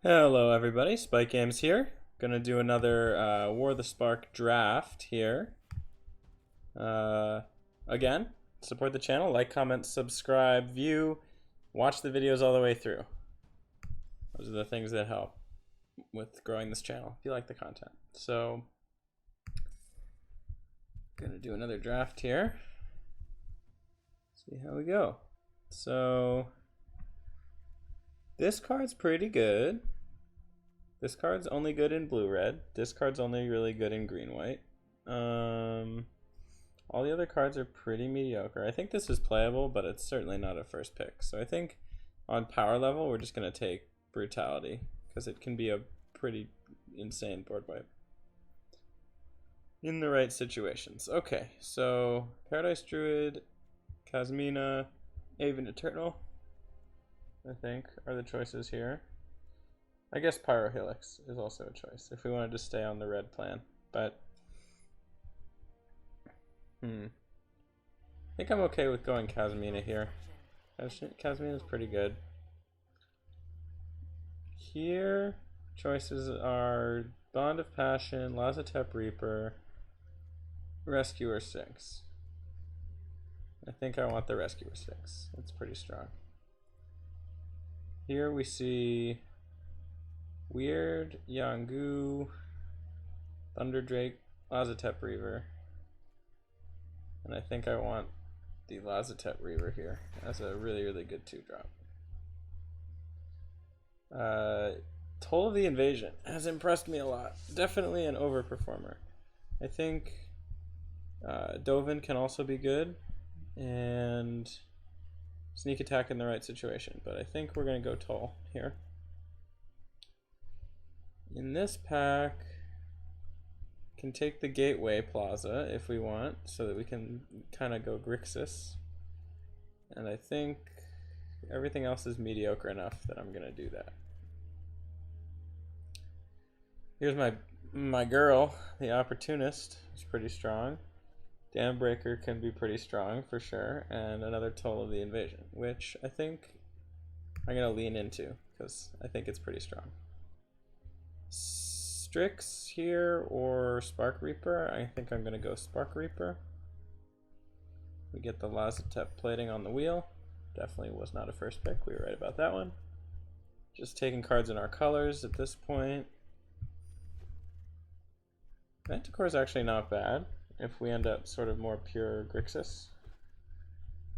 Hello everybody, Spike Games here. Gonna do another War of the Spark draft here. Uh, Again, support the channel, like, comment, subscribe, view, watch the videos all the way through. Those are the things that help with growing this channel if you like the content. So, gonna do another draft here. See how we go. So, this card's pretty good. This card's only good in blue-red. This card's only really good in green-white. All the other cards are pretty mediocre. I think this is playable, but it's certainly not a first pick. So I think on power level, we're just going to take Brutality, because it can be a pretty insane board wipe in the right situations. Okay, so Paradise Druid, Kazmina, Aven Eternal, I think, are the choices here. I guess Pyrohelix is also a choice if we wanted to stay on the red plan, but I think I'm okay with going Kazmina here. Kazmina's pretty good. Here, choices are Bond of Passion, Lazatep Reaper, Rescuer 6. I think I want the Rescuer 6. It's pretty strong. Here we see Weird, Yanggu, Thunderdrake, Lazatep Reaver. And I think I want the Lazatep Reaver here as a really, really good 2-drop. Toll of the Invasion has impressed me a lot. Definitely an overperformer. I think Dovin can also be good, and Sneak Attack in the right situation, but I think we're going to go Toll here. In this pack, can take the Gateway Plaza if we want, so that we can kind of go Grixis. And I think everything else is mediocre enough that I'm going to do that. Here's my girl, the Opportunist. It's pretty strong. Dam Breaker can be pretty strong for sure, and another Toll of the Invasion, which I think I'm going to lean into because I think it's pretty strong. Strix here or Spark Reaper. I think I'm going to go Spark Reaper. We get the Lazatep plating on the wheel. Definitely was not a first pick. We were right about that one. Just taking cards in our colors at this point. Manticore is actually not bad if we end up sort of more pure Grixis.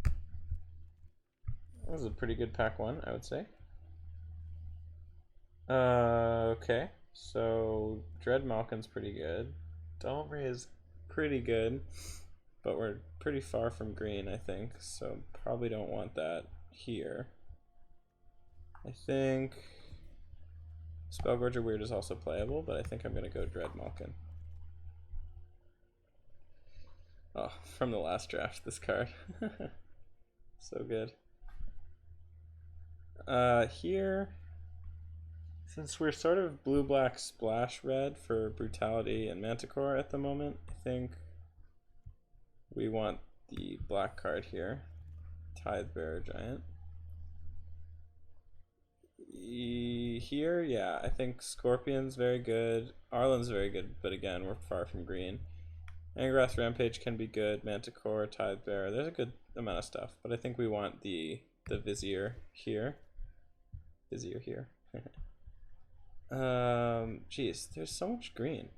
That was a pretty good pack one, I would say. Okay. So Dread Malkin's pretty good. Dalmray is pretty good, but we're pretty far from green, I think, so probably don't want that here. I think Spellgorger Weird is also playable, but I think I'm going to go Dread Malkin. Oh, from the last draft, this card. So good. Here, since we're sort of blue-black splash red for Brutality and Manticore at the moment, I think we want the black card here, Tidebearer Giant. Here, yeah, I think Scorpion's very good, Arlen's very good, but again, we're far from green. Angrath Rampage can be good, Manticore, Tidebearer, there's a good amount of stuff, but I think we want the Vizier here. Vizier here. Geez, there's so much green.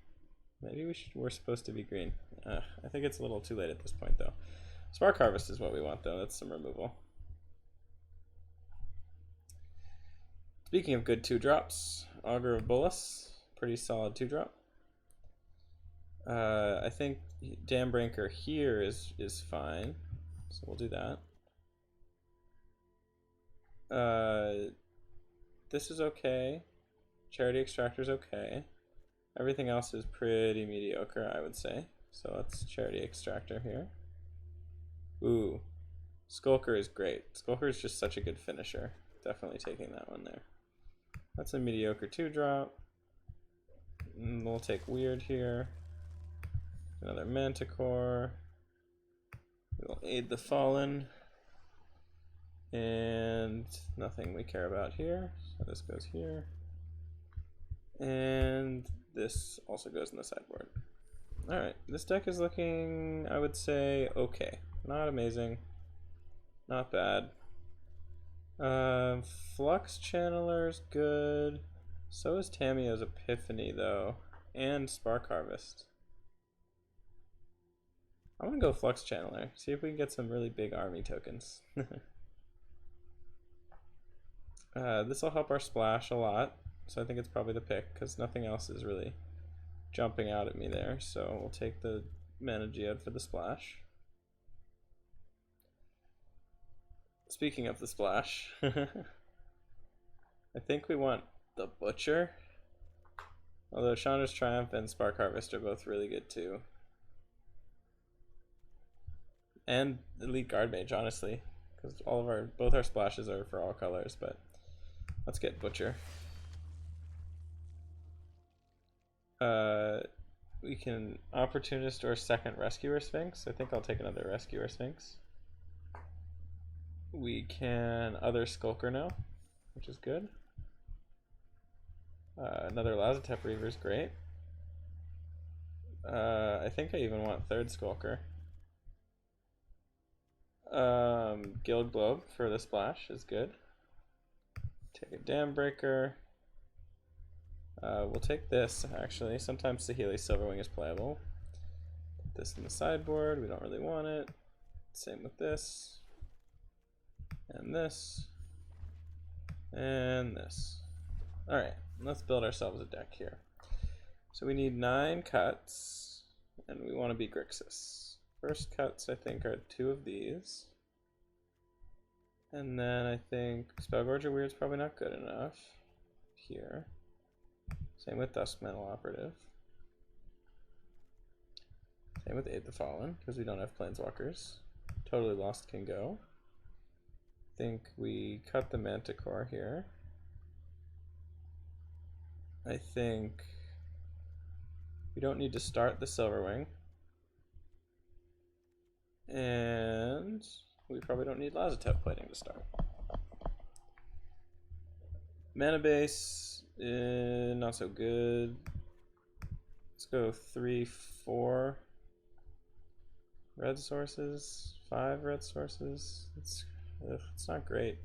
Maybe we're supposed to be green. I think it's a little too late at this point, though. Spark Harvest is what we want, though. That's some removal. Speaking of good 2-drops, Augur of Bolas, pretty solid 2-drop. I think Dam Breaker here is fine, so we'll do that. This is okay. Charity Extractor's okay. Everything else is pretty mediocre, I would say. So let's Charity Extractor here. Ooh, Skulker is great. Skulker is just such a good finisher. Definitely taking that one there. That's a mediocre 2-drop. We'll take Weird here. Another Manticore. We'll Aid the Fallen. And nothing we care about here. So this goes here. And this also goes in the sideboard. Alright, this deck is looking, I would say, okay. Not amazing. Not bad. Flux Channeler's good. So is Tamiyo's Epiphany, though. And Spark Harvest. I'm gonna go Flux Channeler. See if we can get some really big army tokens. This will help our splash a lot. So I think it's probably the pick, because nothing else is really jumping out at me there. So we'll take the Mana Geode for the splash. Speaking of the splash, I think we want the Butcher. Although Chandra's Triumph and Spark Harvest are both really good too. And Elite Guard Mage, honestly. Because both our splashes are for all colors, but let's get Butcher. We can Opportunist or second Rescuer Sphinx. I think I'll take another Rescuer Sphinx. We can other Skulker now, which is good. Another Lazotep Reaver is great. I think I even want third Skulker. Guild Globe for the splash is good. Take a Dam Breaker. We'll take this, actually. Sometimes Saheeli Silverwing is playable. Put this in the sideboard. We don't really want it. Same with this. And this. And this. Alright, let's build ourselves a deck here. So we need 9 cuts. And we want to be Grixis. First cuts, I think, are 2 of these. And then I think Spellgorger Weird's probably not good enough here. Same with Duskmantle Operative. Same with Aid the Fallen, because we don't have Planeswalkers. Totally Lost can go. I think we cut the Manticore here. I think we don't need to start the Silverwing. And we probably don't need Lazotep Plating to start. Mana base, not so good. Let's go 3, 4 red sources, 5 red sources. It's not great.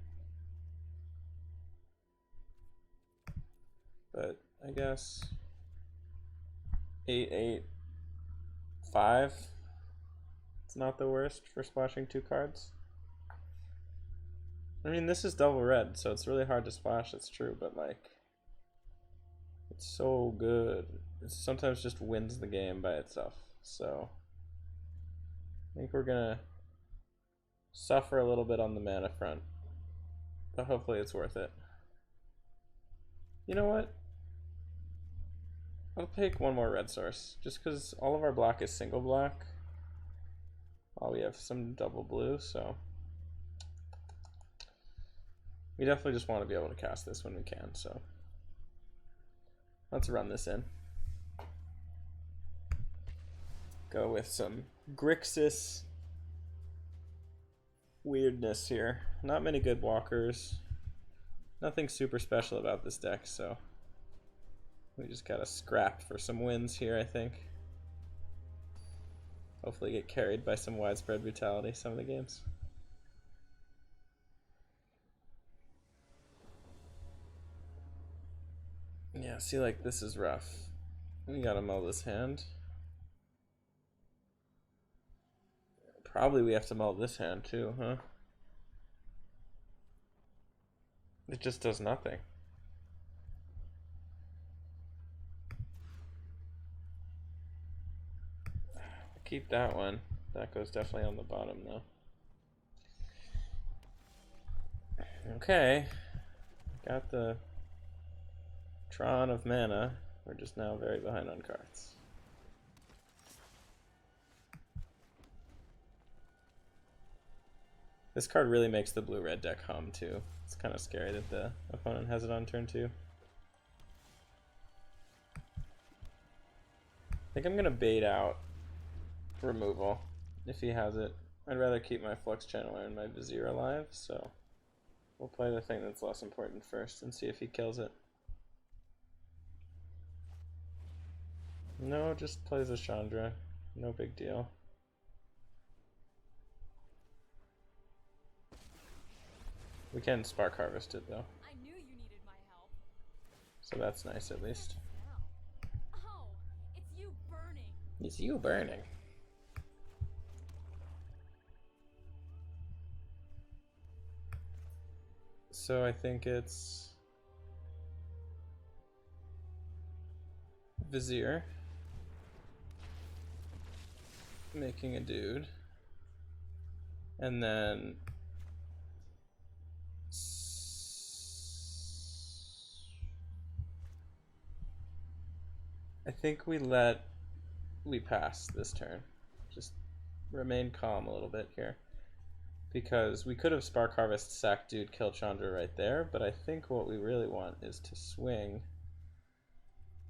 But I guess 8, 8, 5. It's not the worst for splashing 2 cards. I mean, this is double red, so it's really hard to splash, it's true, but like, it's so good. It sometimes just wins the game by itself. So I think we're gonna suffer a little bit on the mana front, but hopefully it's worth it. You know what? I'll take one more red source, just because all of our black is single black. Oh, we have some double blue, so we definitely just want to be able to cast this when we can, so let's run this in. Go with some Grixis weirdness here. Not many good walkers. Nothing super special about this deck, so we just gotta scrap for some wins here, I think. Hopefully get carried by some widespread brutality some of the games. Yeah, see, like, this is rough. We gotta mull this hand. Probably we have to mull this hand too, huh? It just does nothing. Keep that one. That goes definitely on the bottom though. Okay. Got the Tron of mana. We're just now very behind on cards. This card really makes the blue-red deck hum too. It's kind of scary that the opponent has it on turn 2. I think I'm gonna bait out removal if he has it. I'd rather keep my Flux Channeler and my Vizier alive, so we'll play the thing that's less important first and see if he kills it. No, just plays a Chandra. No big deal. We can Spark Harvest it though. I knew you needed my help. So that's nice at least. Oh, it's you burning. It's you burning. So I think it's Vizier making a dude, and then I think we pass this turn. Just remain calm a little bit here. Because we could have Spark Harvest, sack dude, kill Chandra right there, but I think what we really want is to swing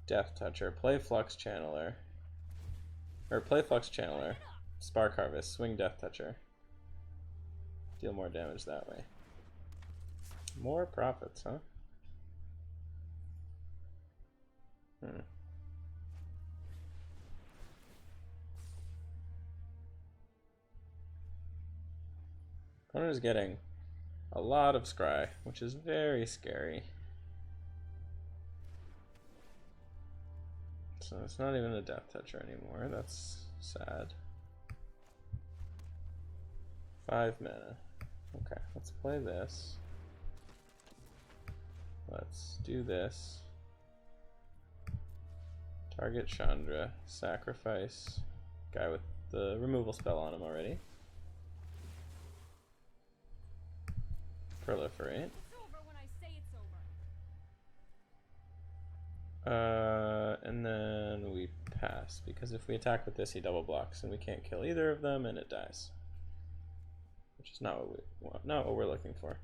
Death Toucher, play Flux Channeler, or play Flux Channeler, Spark Harvest, swing Death Toucher. Deal more damage that way. More profits, huh? Opponent is getting a lot of scry, which is very scary. So it's not even a Death Toucher anymore. That's sad. 5 mana. Okay, let's play this. Let's do this. Target Chandra. Sacrifice. Guy with the removal spell on him already. Proliferate. It's over when I say it's over. And then we pass, because if we attack with this, he double blocks, and we can't kill either of them, and it dies. Which is not what we want, not what we're looking for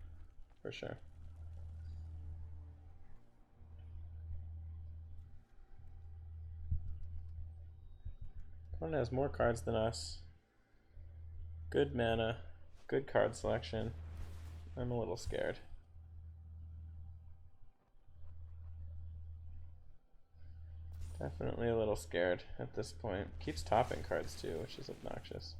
sure. Opponent has more cards than us. Good mana, good card selection. I'm a little scared. Definitely a little scared at this point. Keeps topping cards too, which is obnoxious.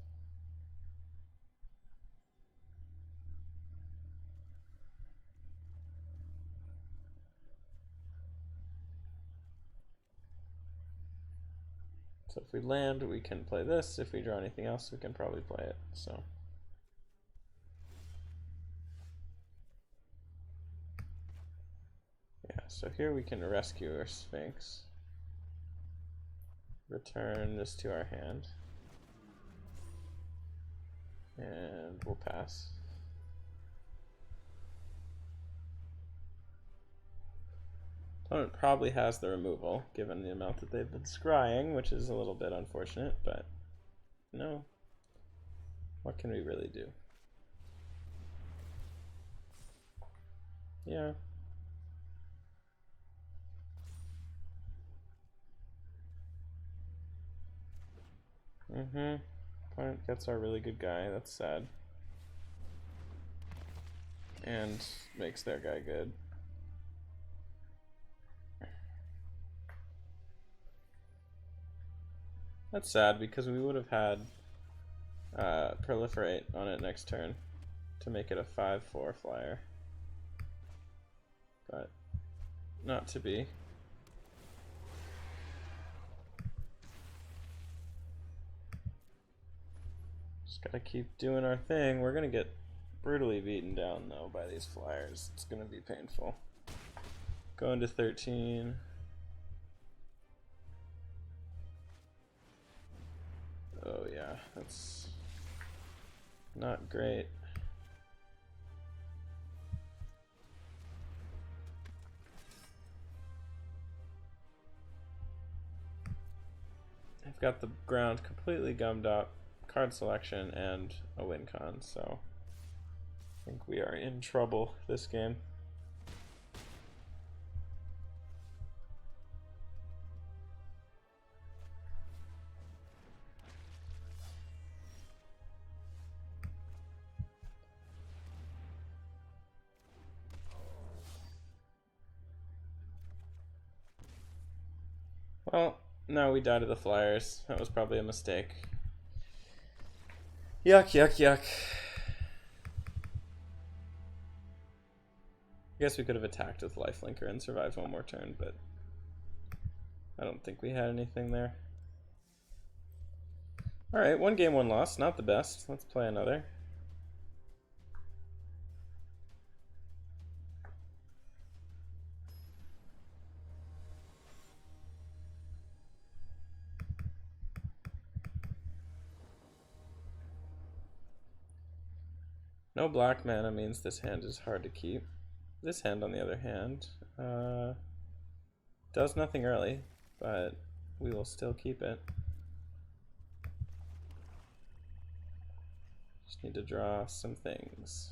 So if we land, we can play this. If we draw anything else, we can probably play it. So yeah, so here we can rescue our Sphinx. Return this to our hand. And we'll pass. Opponent probably has the removal, given the amount that they've been scrying, which is a little bit unfortunate, but no. What can we really do? Yeah. Opponent gets our really good guy, that's sad. And makes their guy good. That's sad because we would have had Proliferate on it next turn to make it a 5/4 flyer. But not to be. Just gotta keep doing our thing. We're gonna get brutally beaten down though by these flyers. It's gonna be painful. Going to 13. Oh yeah, that's not great. I've got the ground completely gummed up, card selection, and a win con, so I think we are in trouble this game. Well, No, we died to the flyers. That was probably a mistake. Yuck, yuck, yuck. I guess we could have attacked with lifelinker and survived one more turn, but I don't think we had anything there. Alright, 1 game, 1 loss. Not the best. Let's play another. No black mana means this hand is hard to keep. This hand, on the other hand, does nothing early, but we will still keep it. Just need to draw some things.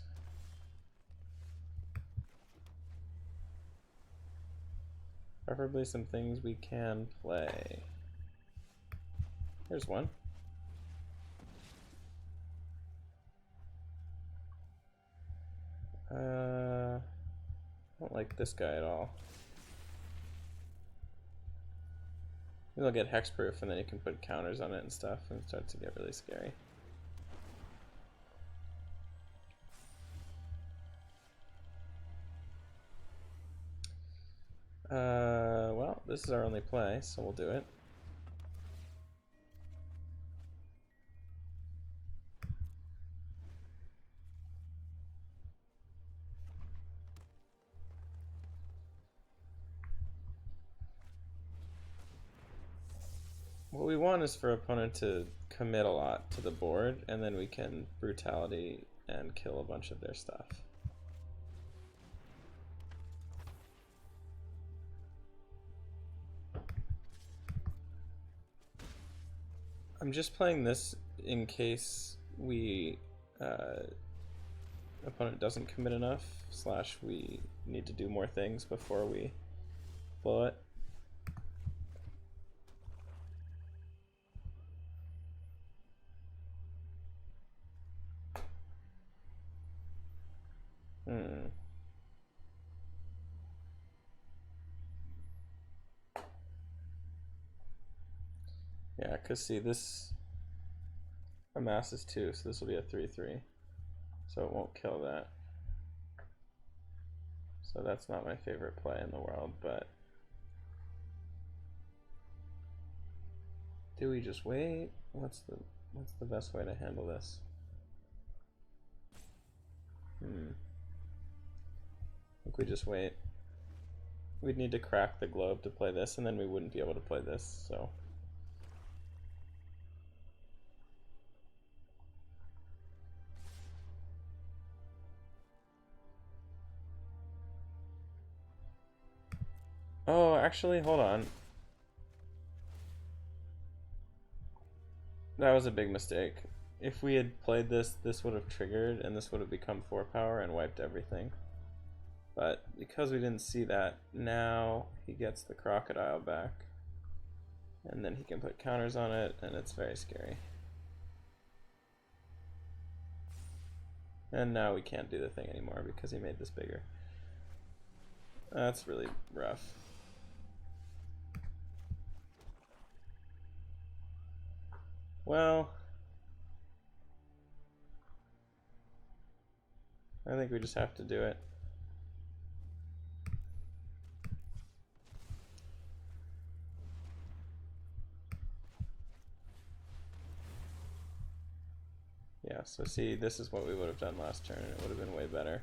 Preferably some things we can play. Here's one. I don't like this guy at all. Maybe I'll get hexproof and then you can put counters on it and stuff and it starts to get really scary. Well, this is our only play, so we'll do it. What we want is for opponent to commit a lot to the board, and then we can brutality and kill a bunch of their stuff. I'm just playing this in case we opponent doesn't commit enough, / we need to do more things before we blow it. Yeah, because see, this amasses 2, so this will be a 3/3. So it won't kill that. So that's not my favorite play in the world, but do we just wait? What's the best way to handle this? I think we just wait. We'd need to crack the globe to play this, and then we wouldn't be able to play this, so. Oh, actually, hold on. That was a big mistake. If we had played this, this would have triggered, and this would have become 4 power and wiped everything. But because we didn't see that, now he gets the crocodile back. And then he can put counters on it, and it's very scary. And now we can't do the thing anymore because he made this bigger. That's really rough. Well, I think we just have to do it. Yeah, so see, this is what we would have done last turn, and it would have been way better.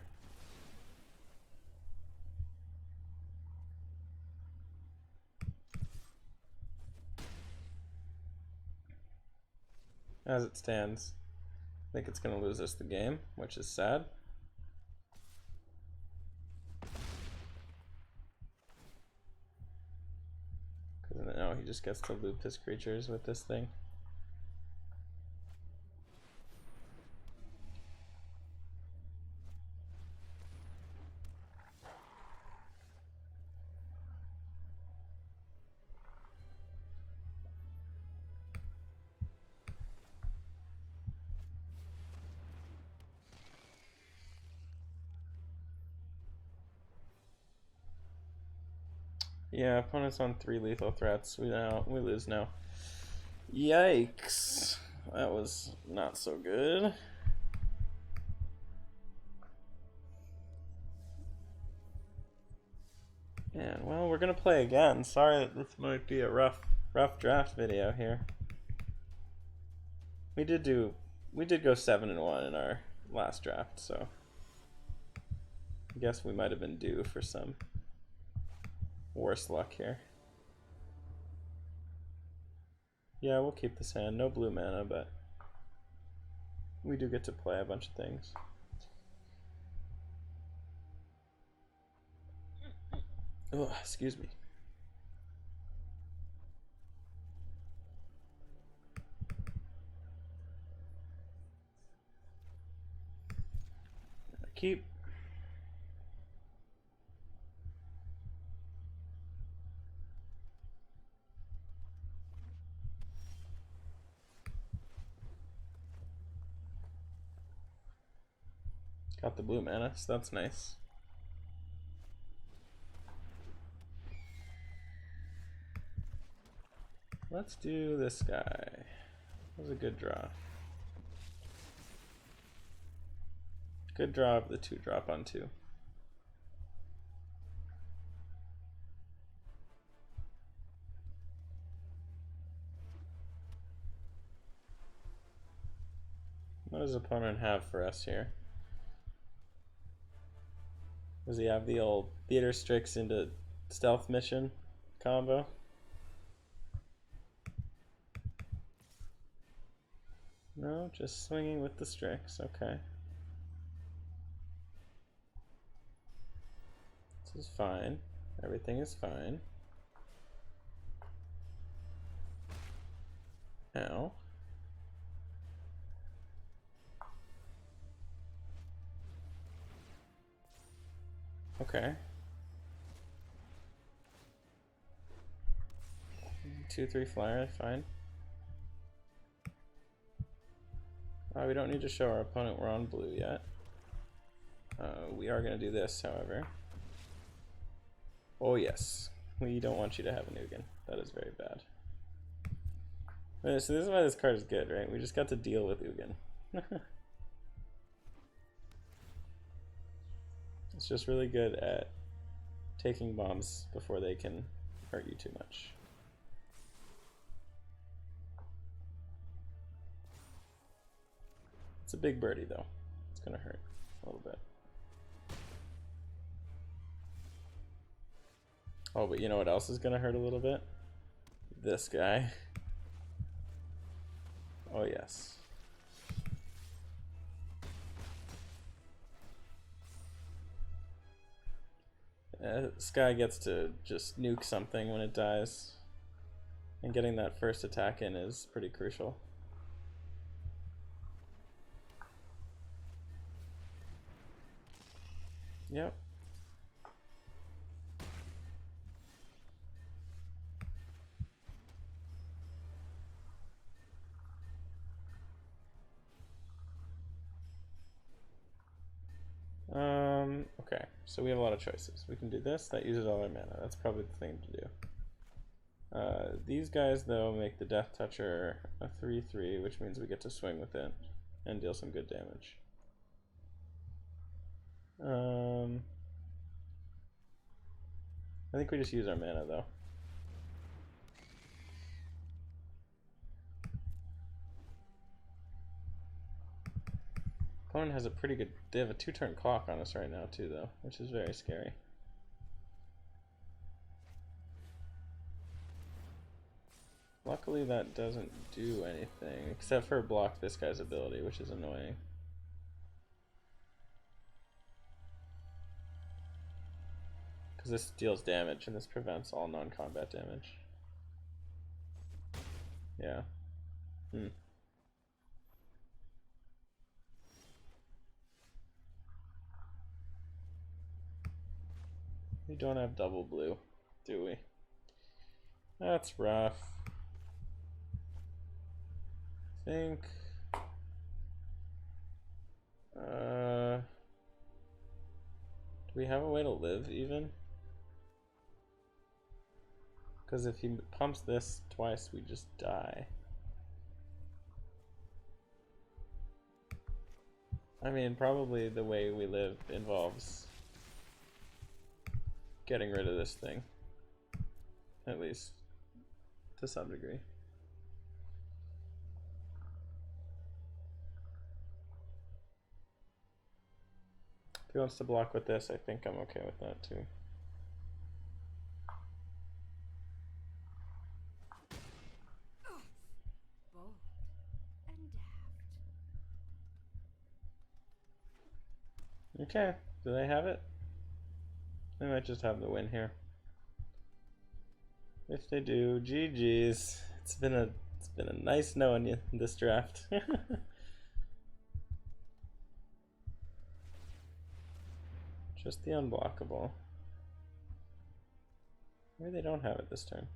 As it stands, I think it's going to lose us the game, which is sad. Because now he just gets to loop his creatures with this thing. Yeah, opponent's on 3 lethal threats. We lose now. Yikes. That was not so good. And well, we're gonna play again. Sorry that this might be a rough draft video here. We did go 7-1 in our last draft, so I guess we might have been due for some worse luck here. Yeah, we'll keep this hand. No blue mana, but we do get to play a bunch of things. Oh, excuse me. Keep. Got the blue mana, so that's nice. Let's do this guy. That was a good draw. Good draw of the 2-drop on 2. What does opponent have for us here? Does he have the old Theater Strix into Stealth Mission combo? No, just swinging with the Strix, okay. This is fine. Everything is fine. Ow. Okay. 2/3 flyer, fine. We don't need to show our opponent we're on blue yet. We are going to do this, however. Oh yes, we don't want you to have a Nugan. That is very bad. So this is why this card is good, right? We just got to deal with Ugin. It's just really good at taking bombs before they can hurt you too much. It's a big birdie though. It's gonna hurt a little bit. Oh, but you know what else is gonna hurt a little bit? This guy. Oh yes. This guy gets to just nuke something when it dies. And getting that first attack in is pretty crucial. Yep. Okay, so we have a lot of choices. We can do this, that uses all our mana. That's probably the thing to do. These guys, though, make the Death Toucher a 3/3, which means we get to swing with it and deal some good damage. I think we just use our mana, though. Opponent has a pretty good... They have a 2-turn clock on us right now, too, though, which is very scary. Luckily, that doesn't do anything, except for block this guy's ability, which is annoying. Because this deals damage, and this prevents all non-combat damage. Yeah. We don't have double blue, do we? That's rough. I think... do we have a way to live, even? Because if he pumps this twice, we just die. I mean, probably the way we live involves getting rid of this thing. At least, to some degree. If he wants to block with this, I think I'm okay with that too. Bold and daft. Okay, do they have it? They might just have the win here. If they do, GG's. It's been a nice knowing you in this draft. Just the unblockable. Maybe they don't have it this turn.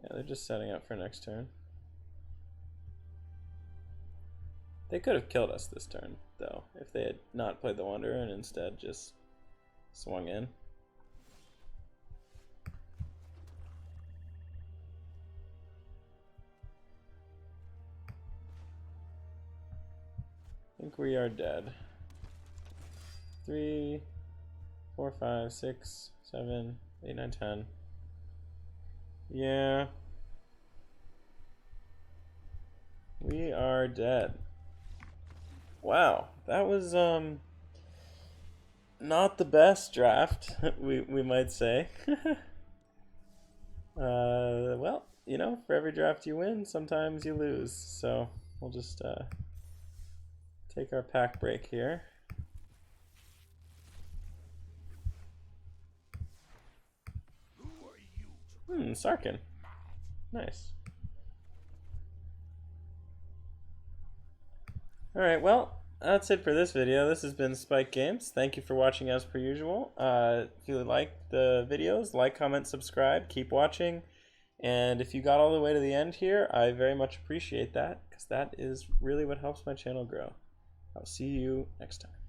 Yeah, they're just setting up for next turn. They could have killed us this turn, though, if they had not played the Wanderer and instead just swung in. I think we are dead. 3, 4, 5, 6, 7, 8, 9, 10. Yeah. We are dead. Wow, that was not the best draft, we might say. Well, you know, for every draft you win, sometimes you lose. So we'll just take our pack break here. Sarkin. Nice. Alright, well, that's it for this video. This has been Spike Games. Thank you for watching as per usual. If you like the videos, like, comment, subscribe, keep watching. And if you got all the way to the end here, I very much appreciate that, because that is really what helps my channel grow. I'll see you next time.